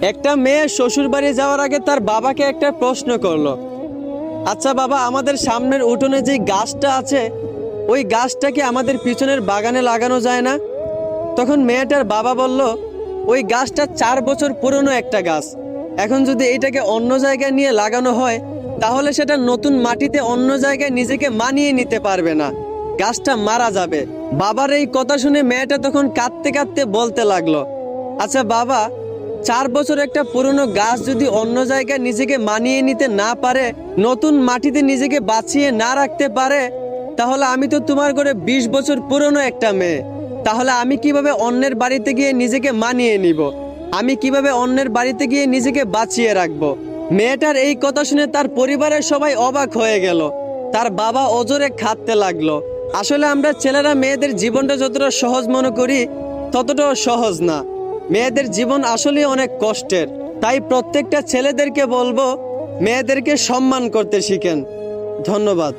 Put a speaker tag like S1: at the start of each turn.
S1: একটা মেয়ে শ্বশুর বাড়ি যাওয়ার আগে তার বাবাকে একটা প্রশ্ন করলো, আচ্ছা বাবা, আমাদের সামনের উঠোনে যে গাছটা আছে ওই গাছটা কি আমাদের পিছনের বাগানে লাগানো যায় না? তখন মেয়েটার বাবা বলল, ওই গাছটা 4 বছর পুরনো একটা গাছ। এখন যদি এটাকে অন্য জায়গায় নিয়ে লাগানো হয় তাহলে সেটা নতুন মাটিতে অন্য জায়গায় নিজেকে মানিয়ে নিতে পারবে না, গাছটা মারা যাবে। বাবার এই কথা শুনে মেয়েটা তখন কাঁদতে কাঁদতে বলতে লাগলো, আচ্ছা বাবা, 4 বছর একটা পুরনো গাছ যদি অন্য জায়গায় নিজেকে মানিয়ে নিতে না পারে, নতুন মাটিতে নিজেকে বাঁচিয়ে না রাখতে পারে, তাহলে আমি তো তোমার ঘরে 20 বছর পুরনো একটা মেয়ে। তাহলে আমি কিভাবে অন্যের বাড়িতে গিয়ে নিজেকে মানিয়ে নিব? আমি কিভাবে অন্যের বাড়িতে গিয়ে নিজেকে বাঁচিয়ে রাখবো? মেয়েটার এই কথা শুনে তার পরিবারের সবাই অবাক হয়ে গেল। তার বাবা অজরে খাটতে লাগলো। আসলে আমরা ছেলেরা মেয়েদের জীবনটা যতটা সহজ মনে করি ততটাও সহজ না। মেয়েদের জীবন আসলে অনেক কষ্টের। তাই প্রত্যেকটা ছেলেদেরকে বলবো, মেয়েদেরকে সম্মান করতে শিখেন। ধন্যবাদ।